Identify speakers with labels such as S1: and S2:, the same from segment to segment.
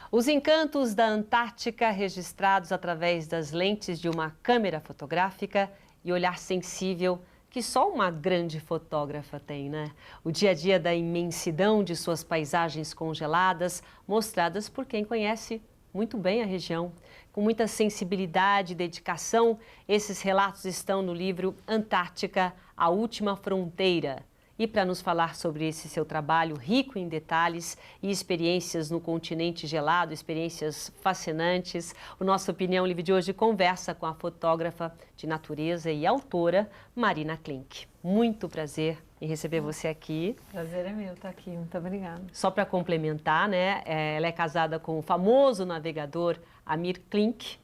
S1: Os encantos da Antártica registrados através das lentes de uma câmera fotográfica e olhar sensível que só uma grande fotógrafa tem, né? O dia a dia da imensidão de suas paisagens congeladas, mostradas por quem conhece muito bem a região. Com muita sensibilidade e dedicação, esses relatos estão no livro Antártica, a Última Fronteira. E para nos falar sobre esse seu trabalho rico em detalhes e experiências no continente gelado, experiências fascinantes, o Nossa Opinião Livre de hoje conversa com a fotógrafa de natureza e autora Marina Klink. Muito prazer em receber você aqui.
S2: Prazer é meu estar aqui, muito obrigada.
S1: Só para complementar, né, ela é casada com o famoso navegador Amir Klink,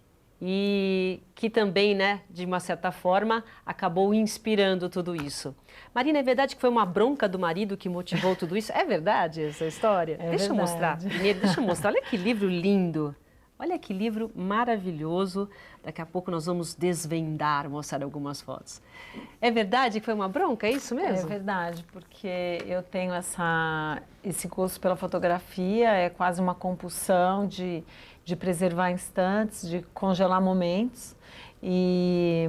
S1: e que também, né, de uma certa forma, acabou inspirando tudo isso. Marina, é verdade que foi uma bronca do marido que motivou tudo isso? É verdade essa história? Deixa eu mostrar. Primeiro, deixa eu mostrar. Olha que livro lindo. Olha que livro maravilhoso. Daqui a pouco nós vamos desvendar, mostrar algumas fotos. É verdade que foi uma bronca, é isso mesmo?
S2: É verdade, porque eu tenho esse gosto pela fotografia, é quase uma compulsão de preservar instantes, de congelar momentos. E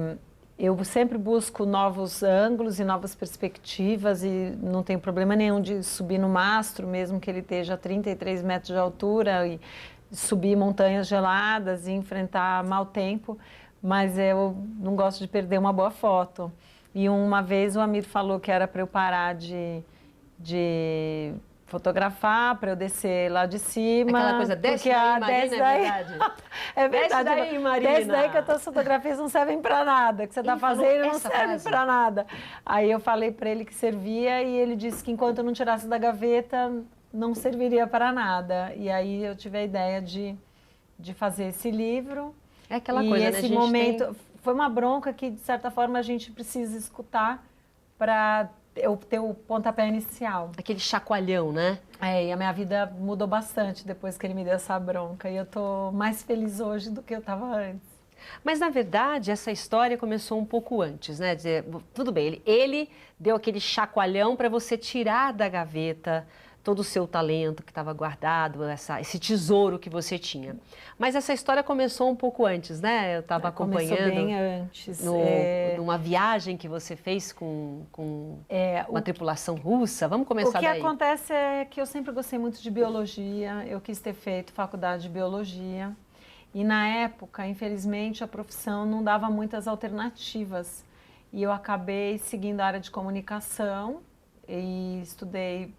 S2: eu sempre busco novos ângulos e novas perspectivas e não tenho problema nenhum de subir no mastro, mesmo que ele esteja a 33 metros de altura, e subir montanhas geladas e enfrentar mau tempo, mas eu não gosto de perder uma boa foto. E uma vez o Amir falou que era para eu parar de fotografar, para eu descer lá de cima.
S1: Aquela coisa, desce daí, Marina, é verdade?
S2: É verdade.
S1: Desce daí, Marina.
S2: Desce daí que as tuas fotografias não servem para nada, que você está fazendo não serve para nada. Aí eu falei para ele que servia e ele disse que enquanto eu não tirasse da gaveta, não serviria para nada. E aí eu tive a ideia de fazer esse livro.
S1: É aquela coisa, né?
S2: Esse momento foi uma bronca que, de certa forma, a gente precisa escutar para eu ter o pontapé inicial.
S1: Aquele chacoalhão, né?
S2: É, e a minha vida mudou bastante depois que ele me deu essa bronca. E eu tô mais feliz hoje do que eu estava antes.
S1: Mas, na verdade, essa história começou um pouco antes, né? Dizer, tudo bem, ele deu aquele chacoalhão para você tirar da gaveta todo o seu talento que estava guardado, esse tesouro que você tinha. Mas essa história começou um pouco antes, né? Eu estava acompanhando.
S2: Começou bem antes.
S1: Numa viagem que você fez com uma tripulação russa. Vamos começar daí.
S2: O que acontece é que eu sempre gostei muito de biologia. Eu quis ter feito faculdade de biologia. E na época, infelizmente, a profissão não dava muitas alternativas. E eu acabei seguindo a área de comunicação e estudei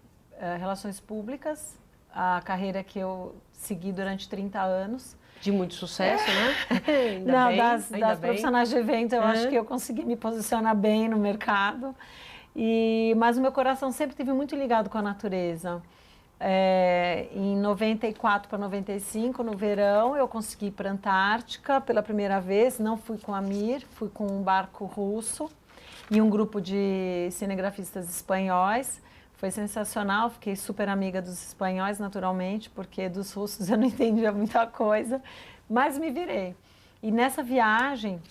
S2: Relações Públicas, a carreira que eu segui durante 30 anos.
S1: De muito sucesso, né?
S2: Não, das profissionais de evento, eu acho que eu consegui me posicionar bem no mercado. Mas o meu coração sempre esteve muito ligado com a natureza. Em 94 para 95, no verão, eu consegui ir para a Antártica pela primeira vez. Não fui com a Mir, fui com um barco russo e um grupo de cinegrafistas espanhóis. Foi sensacional, fiquei super amiga dos espanhóis, naturalmente, porque dos russos eu não entendia muita coisa, mas me virei. E nessa viagem,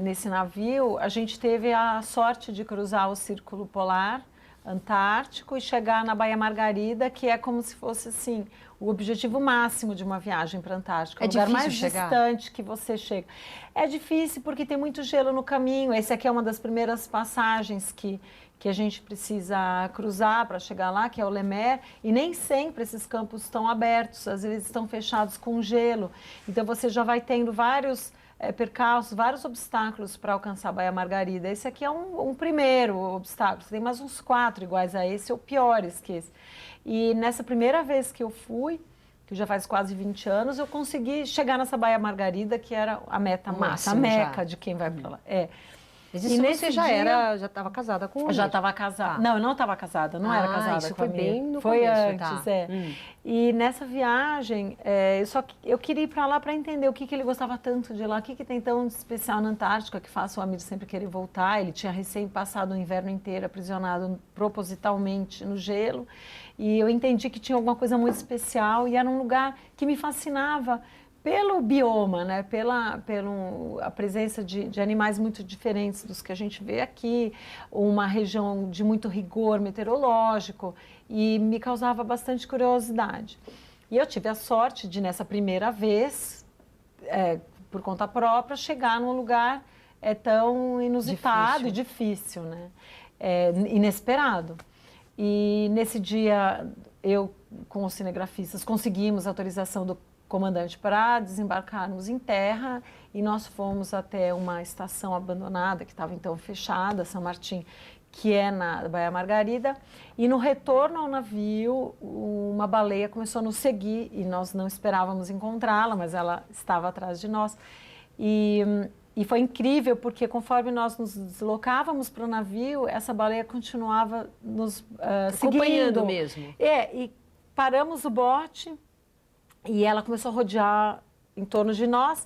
S2: nesse navio, a gente teve a sorte de cruzar o Círculo Polar Antártico e chegar na Baía Margarida, que é como se fosse, assim, o objetivo máximo de uma viagem para a Antártica. É o lugar mais distante que você chega. É difícil porque tem muito gelo no caminho. Esse aqui é uma das primeiras passagens que a gente precisa cruzar para chegar lá, que é o Lemaire, e nem sempre esses campos estão abertos, às vezes estão fechados com gelo. Então você já vai tendo vários percalços, vários obstáculos para alcançar a Baía Margarida. Esse aqui é um primeiro obstáculo, tem mais uns 4 iguais a esse ou piores que esse. E nessa primeira vez que eu fui, que já faz quase 20 anos, eu consegui chegar nessa Baía Margarida, que era a meta máxima, a meca de quem vai para lá.
S1: Mas isso você já estava casada com o
S2: Já estava casada. Não, eu não estava casada, não era casada
S1: isso
S2: com a
S1: foi bem no
S2: Foi
S1: começo,
S2: antes, E nessa viagem, eu queria ir para lá para entender o que ele gostava tanto de lá, o que tem tão especial na Antártica, que faz o Amir sempre querer voltar. Ele tinha recém passado o inverno inteiro aprisionado propositalmente no gelo, e eu entendi que tinha alguma coisa muito especial, e era um lugar que me fascinava pelo bioma, né? Pela a presença de animais muito diferentes dos que a gente vê aqui, uma região de muito rigor meteorológico, e me causava bastante curiosidade. E eu tive a sorte de, nessa primeira vez, por conta própria, chegar num lugar tão inusitado e difícil, né? Inesperado. E nesse dia, eu com os cinegrafistas conseguimos a autorização do comandante para desembarcarmos em terra e nós fomos até uma estação abandonada que estava então fechada, São Martim, que é na Baía Margarida, e no retorno ao navio uma baleia começou a nos seguir e nós não esperávamos encontrá-la, mas ela estava atrás de nós e foi incrível porque conforme nós nos deslocávamos para o navio, essa baleia continuava nos
S1: acompanhando
S2: seguindo.
S1: Mesmo.
S2: E paramos o bote e ela começou a rodear em torno de nós.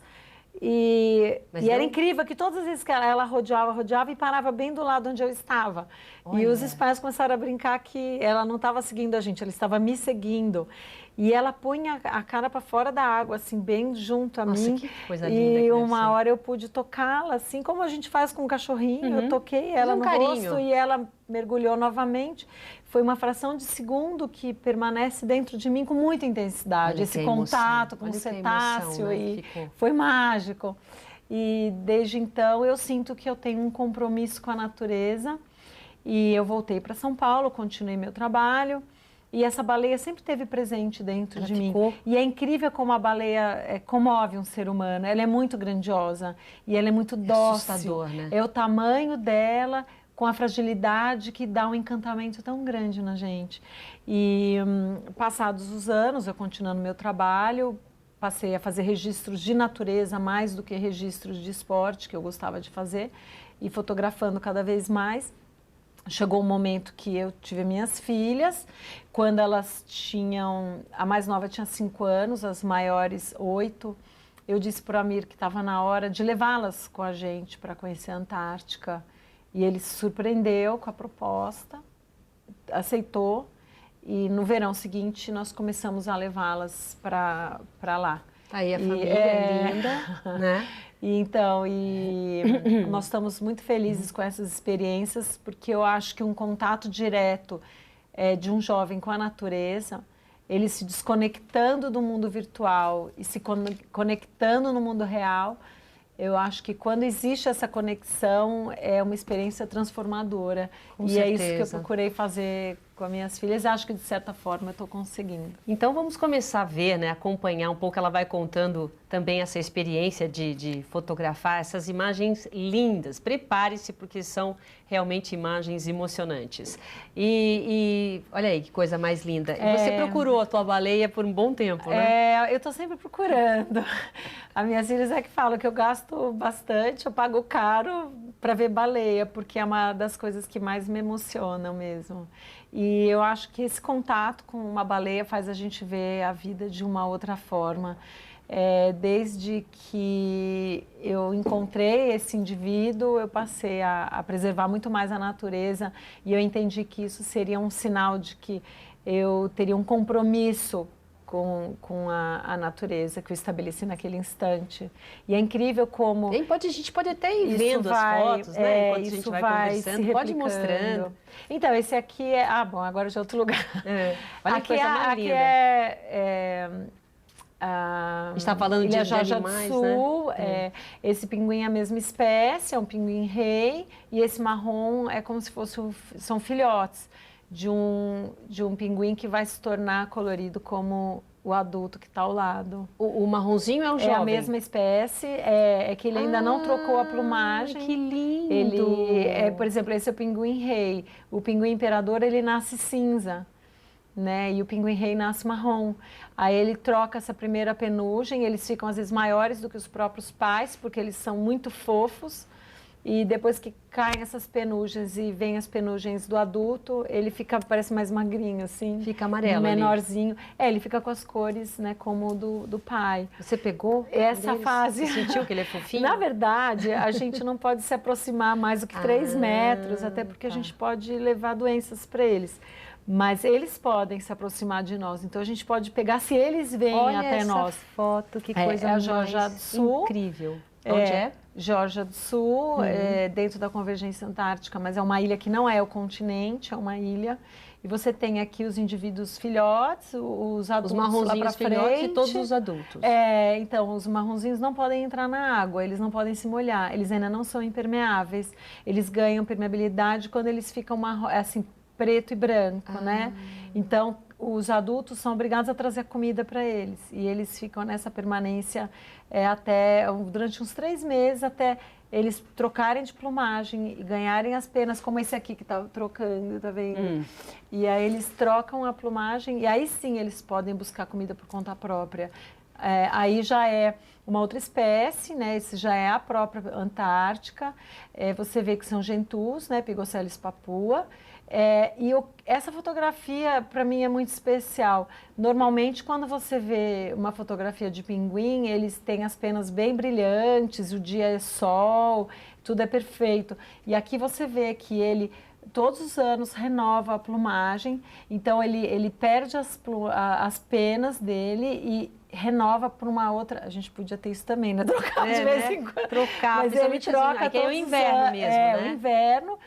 S2: E era incrível que todas as vezes que ela rodeava e parava bem do lado onde eu estava. Olha. E os espanhóis começaram a brincar que ela não estava seguindo a gente, ela estava me seguindo. E ela punha a cara para fora da água, assim, bem junto a mim.
S1: Que coisa linda.
S2: E uma hora eu pude tocá-la, assim como a gente faz com um cachorrinho. Eu toquei ela no rosto e ela mergulhou novamente. Foi uma fração de segundo que permanece dentro de mim com muita intensidade.
S1: Olha
S2: esse contato com o cetáceo, né? E foi mágico. E desde então eu sinto que eu tenho um compromisso com a natureza. E eu voltei para São Paulo, continuei meu trabalho. E essa baleia sempre esteve presente dentro de mim. E é incrível como a baleia comove um ser humano. Ela é muito grandiosa e ela é muito dócil.
S1: Assustador, né?
S2: É o tamanho dela com a fragilidade que dá um encantamento tão grande na gente. E passados os anos, eu continuando meu trabalho, passei a fazer registros de natureza mais do que registros de esporte, que eu gostava de fazer, e fotografando cada vez mais. Chegou um momento que eu tive minhas filhas, quando elas tinham... A mais nova tinha 5 anos, as maiores 8. Eu disse para o Amir que estava na hora de levá-las com a gente para conhecer a Antártica. E ele se surpreendeu com a proposta, aceitou. E no verão seguinte nós começamos a levá-las para lá.
S1: Aí a família é linda, né?
S2: Então, nós estamos muito felizes com essas experiências, porque eu acho que um contato direto de um jovem com a natureza, ele se desconectando do mundo virtual e se conectando no mundo real, eu acho que quando existe essa conexão, é uma experiência transformadora.
S1: Com certeza.
S2: É isso que eu procurei fazer com as minhas filhas. Acho que, de certa forma, eu estou conseguindo.
S1: Então, vamos começar a ver, né, acompanhar um pouco. Ela vai contando também essa experiência de fotografar essas imagens lindas. Prepare-se, porque são realmente imagens emocionantes. E olha aí, que coisa mais linda. E você procurou a tua baleia por um bom tempo, né?
S2: Eu estou sempre procurando. As minhas filhas que falam que eu gasto bastante, eu pago caro para ver baleia, porque é uma das coisas que mais me emocionam mesmo. E eu acho que esse contato com uma baleia faz a gente ver a vida de uma outra forma. Desde que eu encontrei esse indivíduo, eu passei a preservar muito mais a natureza e eu entendi que isso seria um sinal de que eu teria um compromisso com a natureza que eu estabeleci naquele instante. E é incrível como...
S1: A gente pode até ir vendo as fotos, né? Enquanto a gente vai conversando, pode ir mostrando.
S2: Então, esse aqui é... Ah, bom, agora já é outro lugar.
S1: Olha
S2: aqui
S1: que coisa mais linda.
S2: A
S1: gente está falando
S2: Ilha
S1: de animais,
S2: do Sul,
S1: né?
S2: Esse pinguim é a mesma espécie, é um pinguim rei, e esse marrom é como se são filhotes de um pinguim que vai se tornar colorido como o adulto que está ao lado.
S1: O marronzinho é o jovem?
S2: É a mesma espécie, é que ele ainda não trocou a plumagem.
S1: Que lindo!
S2: Por exemplo, esse é o pinguim rei. O pinguim imperador, ele nasce cinza, né? E o pinguim rei nasce marrom. Aí ele troca essa primeira penugem, eles ficam às vezes maiores do que os próprios pais, porque eles são muito fofos. E depois que caem essas penugens e vem as penugens do adulto, ele parece mais magrinho, assim.
S1: Fica amarelo
S2: menorzinho. Ele fica com as cores, né, como do pai.
S1: Você pegou
S2: essa fase?
S1: Você sentiu que ele é fofinho?
S2: Na verdade, a gente não pode se aproximar mais do que 3 metros, até porque a gente pode levar doenças para eles. Mas eles podem se aproximar de nós, então a gente pode pegar se eles vêm até
S1: essa
S2: nós.
S1: Foto, que coisa
S2: É a
S1: mais
S2: Geórgia do Sul.
S1: incrível. Onde é?
S2: Geórgia do Sul, dentro da Convergência Antártica, mas é uma ilha que não é o continente, é uma ilha. E você tem aqui os indivíduos filhotes, os adultos lá para
S1: marronzinhos filhotes
S2: frente.
S1: e todos os adultos.
S2: Então, os marronzinhos não podem entrar na água, eles não podem se molhar, eles ainda não são impermeáveis. Eles ganham permeabilidade quando eles ficam assim, preto e branco, né? Então, os adultos são obrigados a trazer comida para eles. E eles ficam nessa permanência durante uns 3 meses, até eles trocarem de plumagem e ganharem as penas, como esse aqui que está trocando, tá vendo? E aí eles trocam a plumagem e aí sim eles podem buscar comida por conta própria. Aí já é uma outra espécie, né? Esse já é a própria Antártica. Você vê que são gentus, né? Pigocelis papua. Essa fotografia, para mim, é muito especial. Normalmente, quando você vê uma fotografia de pinguim, eles têm as penas bem brilhantes, o dia é sol, tudo é perfeito. E aqui você vê que ele, todos os anos, renova a plumagem. Então, ele perde as penas dele e renova por uma outra. A gente podia ter isso também, né? Trocar de vez em quando.
S1: Trocar,
S2: mas ele troca
S1: que é o inverno mesmo, né?
S2: O inverno.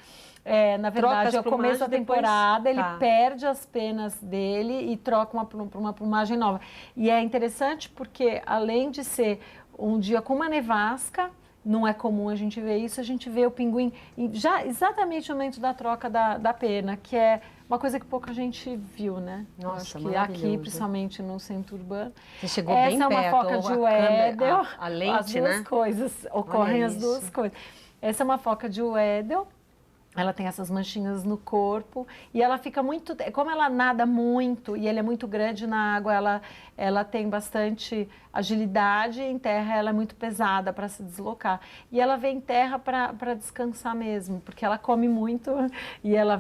S2: Na verdade, ao começo da temporada, ele perde as penas dele e troca por uma plumagem nova. E é interessante porque, além de ser um dia com uma nevasca, não é comum a gente ver isso, a gente vê o pinguim já exatamente no momento da troca da pena, que é uma coisa que pouca gente viu, né?
S1: Nossa,
S2: acho que aqui, principalmente no centro urbano.
S1: Você chegou bem perto.
S2: Essa é uma foca de Weddell.
S1: A lente,
S2: as duas coisas, ocorrem as duas coisas. Essa é uma foca de Weddell. Ela tem essas manchinhas no corpo e ela fica muito... Como ela nada muito e ele é muito grande na água, ela tem bastante agilidade. Em terra, ela é muito pesada para se deslocar. E ela vem em terra para descansar mesmo, porque ela come muito e ela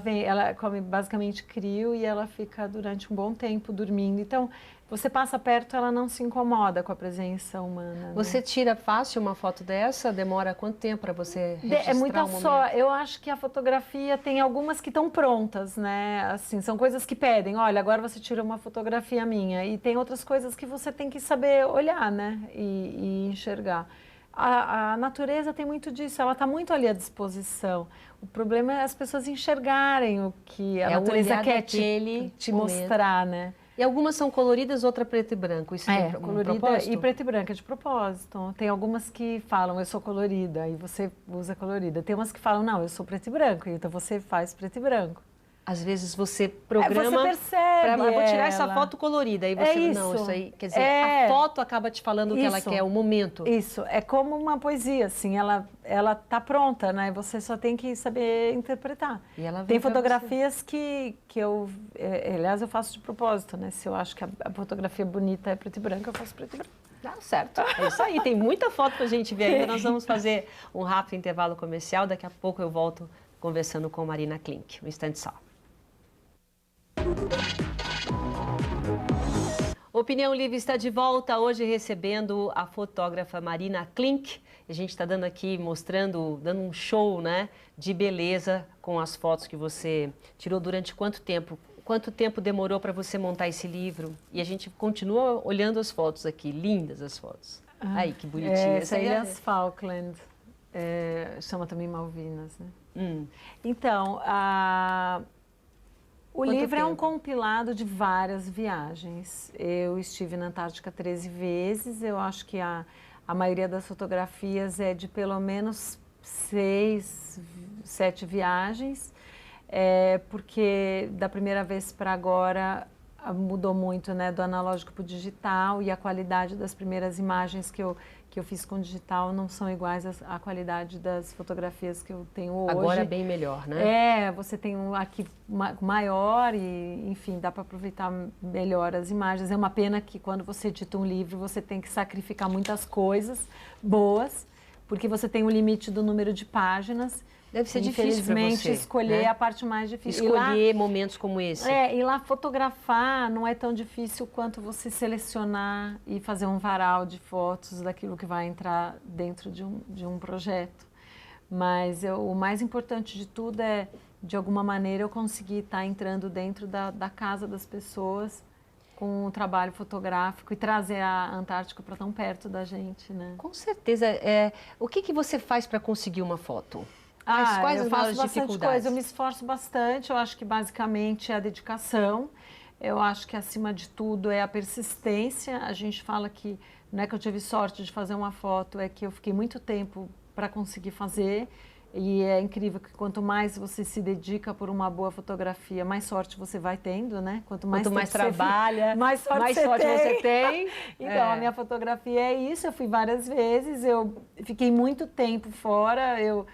S2: come basicamente crio e ela fica durante um bom tempo dormindo. Então, você passa perto, ela não se incomoda com a presença humana.
S1: Você tira fácil uma foto dessa? Demora quanto tempo para você registrar
S2: É muita
S1: só.
S2: Eu acho que a fotografia tem algumas que estão prontas, né? Assim, são coisas que pedem. Olha, agora você tira uma fotografia minha. E tem outras coisas que você tem que saber olhar, né? E enxergar. A natureza tem muito disso. Ela está muito ali à disposição. O problema é as pessoas enxergarem o que a natureza quer te mostrar, né?
S1: E algumas são coloridas, outra preto e branco. Isso é
S2: colorida
S1: propósito?
S2: E preto e branco é de propósito. Tem algumas que falam, eu sou colorida, e você usa colorida. Tem umas que falam, não, eu sou preto e branco, então você faz preto e branco.
S1: Às vezes você programa...
S2: Você percebe
S1: vou tirar essa foto colorida, aí você... Não, isso aí... Quer dizer, a foto acaba te falando o que ela quer, o momento.
S2: Isso, é como uma poesia, assim, ela tá pronta, né? Você só tem que saber interpretar.
S1: E ela
S2: tem fotografias que eu... aliás, eu faço de propósito, né? Se eu acho que a fotografia bonita é preto e branco, eu faço preto e branco.
S1: Ah, certo. É isso aí, tem muita foto pra gente ver ainda. Nós vamos fazer um rápido intervalo comercial. Daqui a pouco eu volto conversando com Marina Klink. Um instante só. Opinião Livre está de volta, hoje recebendo a fotógrafa Marina Klink. A gente está dando aqui, dando um show, né, de beleza com as fotos que você tirou durante quanto tempo? Quanto tempo demorou para você montar esse livro? E a gente continua olhando as fotos aqui, lindas as fotos. Aí, que bonitinha.
S2: Essa aí é as Falkland, chama também Malvinas, né? Então, o livro é um compilado de várias viagens. Eu estive na Antártica 13 vezes, eu acho que a maioria das fotografias é de pelo menos 6, 7 viagens, porque da primeira vez para agora mudou muito, né, do analógico para o digital, e a qualidade das primeiras imagens que eu fiz com digital não são iguais à qualidade das fotografias que eu tenho hoje.
S1: Agora é bem melhor, né?
S2: Você tem um arquivo maior e, enfim, dá para aproveitar melhor as imagens. É uma pena que quando você edita um livro, você tem que sacrificar muitas coisas boas, porque você tem um limite do número de páginas.
S1: Deve ser difícil para você.
S2: Infelizmente, escolher a parte mais difícil.
S1: Escolher momentos como esse.
S2: E lá fotografar não é tão difícil quanto você selecionar e fazer um varal de fotos daquilo que vai entrar dentro de um projeto. Mas o mais importante de tudo é de alguma maneira eu consegui estar entrando dentro da casa das pessoas com o trabalho fotográfico e trazer a Antártica para tão perto da gente, né?
S1: Com certeza. O que você faz para conseguir uma foto? Quais
S2: eu
S1: as
S2: faço
S1: maiores
S2: bastante
S1: dificuldades?
S2: coisa, eu me esforço bastante, eu acho que basicamente é a dedicação, eu acho que acima de tudo é a persistência. A gente fala que não é que eu tive sorte de fazer uma foto, é que eu fiquei muito tempo para conseguir fazer. E é incrível que quanto mais você se dedica por uma boa fotografia, mais sorte você vai tendo, né?
S1: Quanto mais trabalha,
S2: mais sorte,
S1: mais sorte você tem.
S2: Então, a minha fotografia é isso. Eu fui várias vezes, eu fiquei muito tempo fora, eu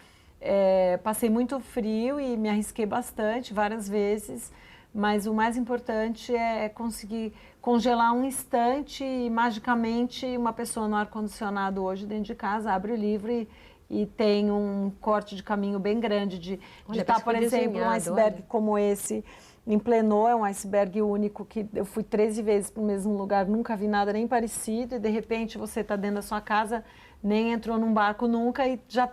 S2: passei muito frio e me arrisquei bastante, várias vezes. Mas o mais importante é conseguir congelar um instante e, magicamente, uma pessoa no ar-condicionado hoje dentro de casa abre o livro e tem um corte de caminho bem grande de estar, por exemplo, um iceberg como esse em Plenou, é um iceberg único que eu fui 13 vezes para o mesmo lugar, nunca vi nada nem parecido e de repente você está dentro da sua casa, nem entrou num barco nunca e já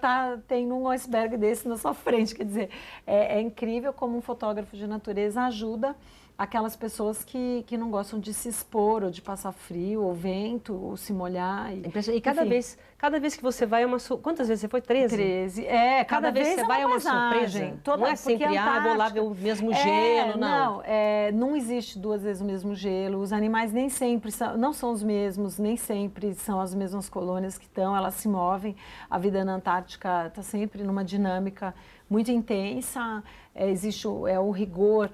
S2: tem um iceberg desse na sua frente, quer dizer, é incrível como um fotógrafo de natureza ajuda aquelas pessoas que não gostam de se expor, ou de passar frio, ou vento, ou se molhar.
S1: E cada vez que você vai é uma surpresa. Quantas vezes você foi? 13?
S2: 13. Cada vez
S1: que você vai é uma surpresa. Não é sempre, vou lá ver o mesmo gelo, não.
S2: Não existe duas vezes o mesmo gelo. Os animais nem sempre não são os mesmos, nem sempre são as mesmas colônias que estão, elas se movem. A vida na Antártica está sempre numa dinâmica muito intensa, existe o rigor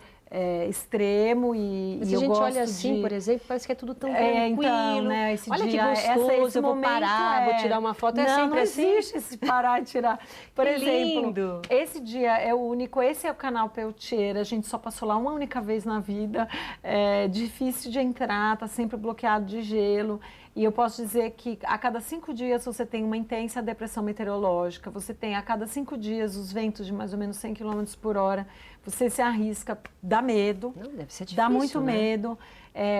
S2: extremo
S1: e se a gente olha assim, por exemplo, parece que é tudo tão tranquilo.
S2: Então, né,
S1: olha que gostoso, eu vou parar, vou tirar uma foto.
S2: Não
S1: assim?
S2: Existe esse parar e tirar. Por exemplo,
S1: lindo.
S2: Esse dia é o único, esse é o canal Peltier, a gente só passou lá uma única vez na vida, é difícil de entrar, está sempre bloqueado de gelo. E eu posso dizer que a cada 5 dias você tem uma intensa depressão meteorológica, você tem a cada 5 dias os ventos de mais ou menos 100 km por hora, você se arrisca, dá medo,
S1: não, deve ser difícil,
S2: dá muito
S1: né?
S2: medo.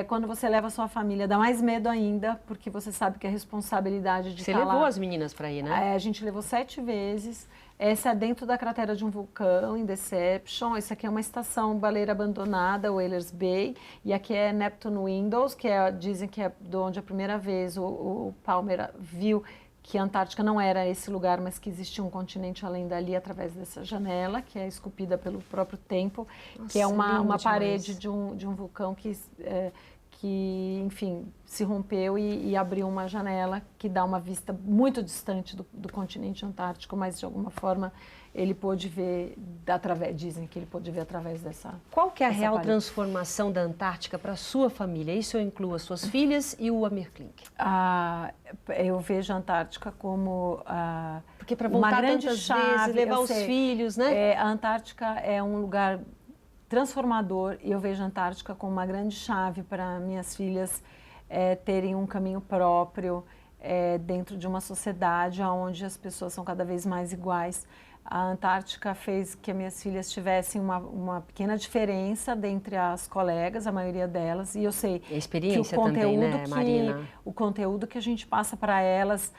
S2: Quando você leva a sua família, dá mais medo ainda, porque você sabe que a responsabilidade de estar lá...
S1: Você levou as meninas para ir, né?
S2: A gente levou 7 vezes. Essa é dentro da cratera de um vulcão, em Deception. Essa aqui é uma estação baleira abandonada, Whalers Bay. E aqui é Neptune Windows, que dizem que é de onde a primeira vez o Palmer viu que a Antártica não era esse lugar, mas que existia um continente além dali, através dessa janela, que é esculpida pelo próprio tempo. Nossa, que é uma parede de um vulcão que enfim, se rompeu e abriu uma janela que dá uma vista muito distante do continente antártico, mas de alguma forma ele pôde ver, dizem que ele pôde ver através dessa...
S1: Qual que é a real transformação da Antártica para a sua família? Isso eu incluo as suas filhas e o Amir Klink.
S2: Eu vejo a Antártica como
S1: porque para voltar
S2: uma grande
S1: tantas
S2: chave,
S1: vezes, levar os filhos, né?
S2: A Antártica é um lugar transformador e eu vejo a Antártica como uma grande chave para minhas filhas terem um caminho próprio dentro de uma sociedade onde as pessoas são cada vez mais iguais. A Antártica fez que as minhas filhas tivessem uma pequena diferença dentre as colegas, a maioria delas, e eu sei
S1: a experiência
S2: que o conteúdo
S1: também, né, Marina?
S2: O conteúdo que a gente passa para elas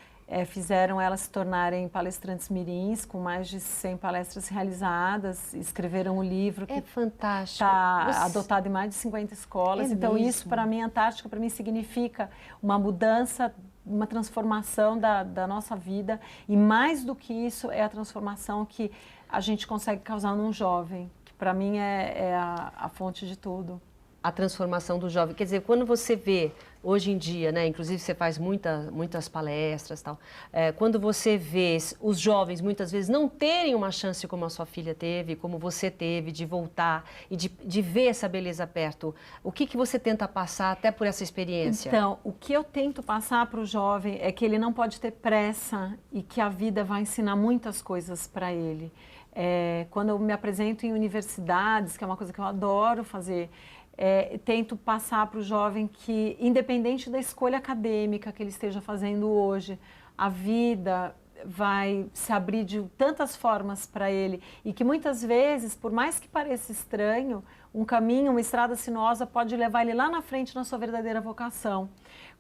S2: fizeram elas se tornarem palestrantes mirins, com mais de 100 palestras realizadas, escreveram um livro que
S1: fantástico.
S2: Está adotado em mais de 50 escolas. Então,
S1: mesmo?
S2: Isso, para mim, a Antártica, para mim, significa uma mudança, uma transformação da nossa vida. E mais do que isso, é a transformação que a gente consegue causar num jovem, que para mim é a fonte de tudo.
S1: A transformação do jovem. Quer dizer, quando você vê, hoje em dia, né, inclusive você faz muitas palestras e tal, quando você vê os jovens, muitas vezes, não terem uma chance como a sua filha teve, como você teve, de voltar e de ver essa beleza perto, o que você tenta passar até por essa experiência?
S2: Então, o que eu tento passar para o jovem é que ele não pode ter pressa e que a vida vai ensinar muitas coisas para ele. Quando eu me apresento em universidades, que é uma coisa que eu adoro fazer, tento passar para o jovem que, independente da escolha acadêmica que ele esteja fazendo hoje, a vida vai se abrir de tantas formas para ele e que muitas vezes, por mais que pareça estranho, um caminho, uma estrada sinuosa pode levar ele lá na frente na sua verdadeira vocação.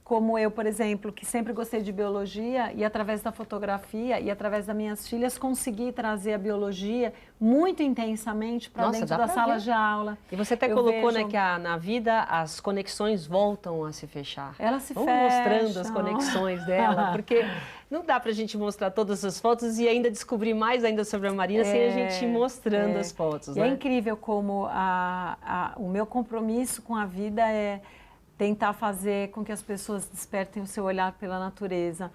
S2: como eu, por exemplo, que sempre gostei de biologia e através da fotografia e através das minhas filhas consegui trazer a biologia muito intensamente para dentro da sala de aula.
S1: E você até colocou, né, que na vida as conexões voltam a se fechar.
S2: Elas se
S1: Vamos
S2: fecham.
S1: mostrando as conexões dela, porque não dá para a gente mostrar todas as fotos e ainda descobrir mais ainda sobre a Marina sem a gente ir mostrando as fotos,
S2: e
S1: né?
S2: é incrível como o meu compromisso com a vida é tentar fazer com que as pessoas despertem o seu olhar pela natureza.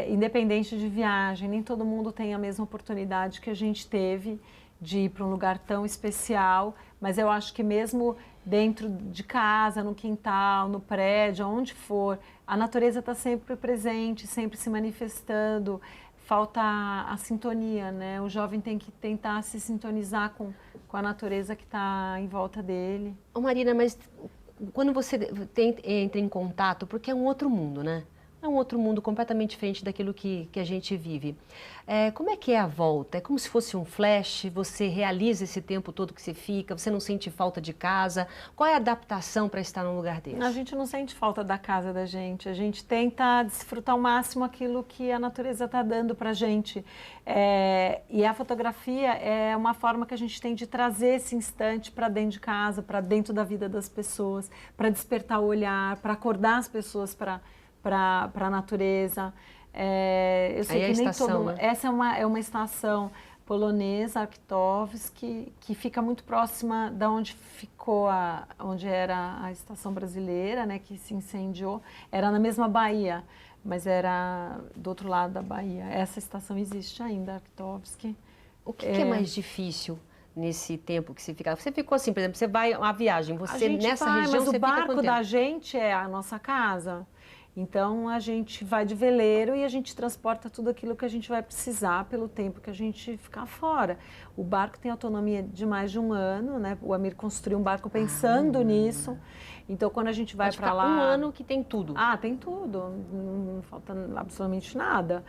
S2: Independente de viagem, nem todo mundo tem a mesma oportunidade que a gente teve de ir para um lugar tão especial, mas eu acho que mesmo dentro de casa, no quintal, no prédio, aonde for, a natureza está sempre presente, sempre se manifestando. Falta a sintonia, né? O jovem tem que tentar se sintonizar com a natureza que está em volta dele.
S1: Ô Marina, mas quando você entra em contato, porque é um outro mundo, né? É um outro mundo completamente diferente daquilo que a gente vive. Como é que é a volta? É como se fosse um flash, você realiza esse tempo todo que você fica, você não sente falta de casa? Qual é a adaptação para estar num lugar desse?
S2: A gente não sente falta da casa da gente, a gente tenta desfrutar ao máximo aquilo que a natureza está dando para a gente. E a fotografia é uma forma que a gente tem de trazer esse instante para dentro de casa, para dentro da vida das pessoas, para despertar o olhar, para acordar as pessoas para a natureza. Eu sei que nem todo mundo... Essa é uma estação polonesa, Arktowski, que fica muito próxima da onde onde era a estação brasileira, né, que se incendiou. Era na mesma Bahia, mas era do outro lado da Bahia. Essa estação existe ainda, Arktowski.
S1: O que é mais difícil nesse tempo que você fica? Você ficou assim, por exemplo, você vai a viagem, você nessa região,
S2: mas o barco da gente é a nossa casa. Então, a gente vai de veleiro e a gente transporta tudo aquilo que a gente vai precisar pelo tempo que a gente ficar fora. O barco tem autonomia de mais de um ano, né? O Amir construiu um barco pensando nisso. Então, quando a gente vai para lá...
S1: um ano que tem tudo.
S2: Tem tudo. Não falta absolutamente nada.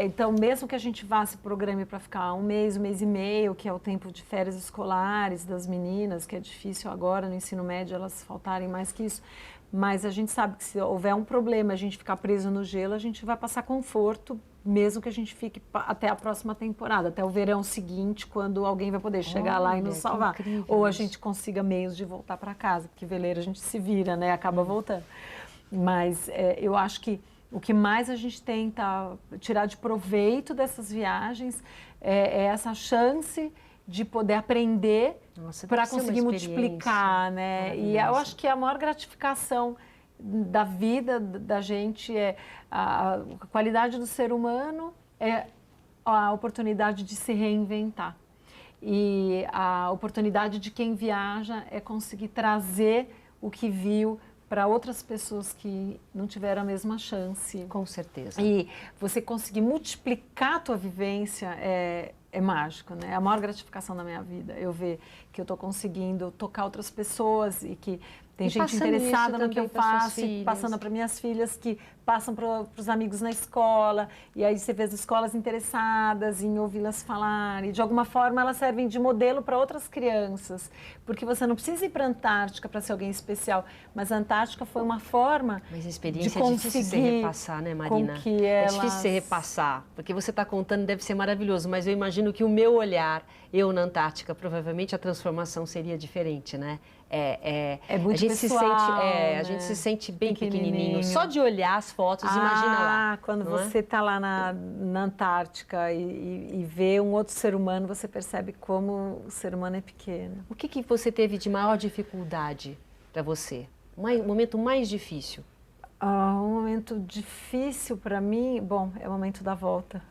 S2: Então, mesmo que a gente vá se programe para ficar um mês e meio, que é o tempo de férias escolares das meninas, que é difícil agora no ensino médio elas faltarem mais que isso. Mas a gente sabe que se houver um problema, a gente ficar preso no gelo, a gente vai passar conforto, mesmo que a gente fique até a próxima temporada, até o verão seguinte, quando alguém vai poder chegar lá e nos salvar. Ou a gente consiga meios de voltar para casa, porque veleiro a gente se vira, né? Acaba voltando. Mas eu acho que o que mais a gente tenta tirar de proveito dessas viagens é essa chance de poder aprender para conseguir multiplicar, né? E eu acho que a maior gratificação da vida da gente a qualidade do ser humano é a oportunidade de se reinventar. E a oportunidade de quem viaja é conseguir trazer o que viu para outras pessoas que não tiveram a mesma chance.
S1: Com certeza.
S2: E você conseguir multiplicar a tua vivência é mágico, né? É a maior gratificação da minha vida. Eu ver que eu estou conseguindo tocar outras pessoas e que tem gente interessada no que eu faço, passando para minhas filhas que passam para os amigos na escola, e aí você vê as escolas interessadas em ouvi-las falar, e de alguma forma elas servem de modelo para outras crianças, porque você não precisa ir para a Antártica para ser alguém especial, mas a Antártica foi uma forma
S1: Mas a experiência é difícil de se repassar, né, Marina? É difícil se repassar, porque você está contando, deve ser maravilhoso, mas eu imagino que o meu olhar, eu na Antártica, provavelmente a transformação seria diferente, né?
S2: É muito
S1: a gente
S2: pessoal,
S1: se sente,
S2: né?
S1: A gente se sente bem pequenininho. Só de olhar as fotos, imagina lá.
S2: Quando você está lá na Antártica e vê um outro ser humano, você percebe como o ser humano é pequeno.
S1: O que você teve de maior dificuldade para você? O momento mais difícil?
S2: Um momento difícil para mim, bom, é o momento da volta.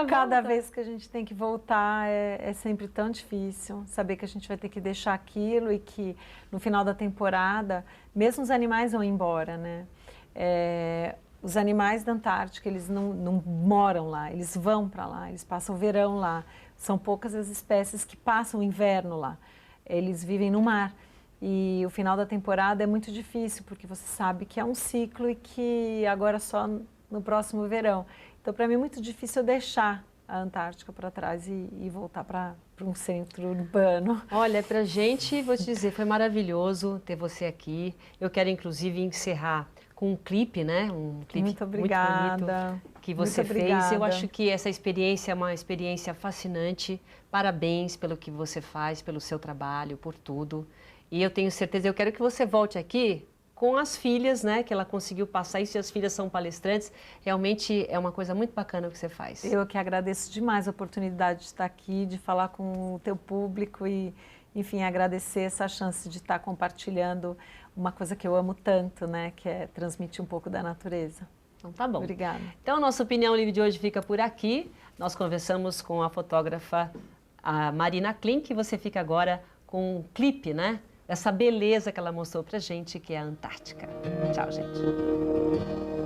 S1: Cada
S2: vez que a gente tem que voltar é sempre tão difícil. Saber que a gente vai ter que deixar aquilo e que no final da temporada, mesmo os animais vão embora, né? Os animais da Antártica, eles não moram lá, eles vão para lá, eles passam o verão lá. São poucas as espécies que passam o inverno lá. Eles vivem no mar. E o final da temporada é muito difícil, porque você sabe que é um ciclo e que agora só no próximo verão. Então, para mim é muito difícil eu deixar a Antártica para trás e voltar para um centro urbano.
S1: Olha, para a gente, vou te dizer, foi maravilhoso ter você aqui. Eu quero, inclusive, encerrar com com um clipe, né? Um clipe
S2: muito obrigada.
S1: Muito bonito que você fez. Eu acho que essa experiência é uma experiência fascinante. Parabéns pelo que você faz, pelo seu trabalho, por tudo. E eu tenho certeza, eu quero que você volte aqui com as filhas, né? Que ela conseguiu passar isso e as filhas são palestrantes. Realmente é uma coisa muito bacana o que você faz.
S2: Eu que agradeço demais a oportunidade de estar aqui, de falar com o teu público e, enfim, agradecer essa chance de estar compartilhando uma coisa que eu amo tanto, né? Que é transmitir um pouco da natureza.
S1: Então tá bom.
S2: Obrigada.
S1: Então a nossa Opinião Livre de hoje fica por aqui. Nós conversamos com a fotógrafa a Marina Klink, e você fica agora com um clipe, né? Dessa beleza que ela mostrou pra gente, que é a Antártica. Tchau, gente.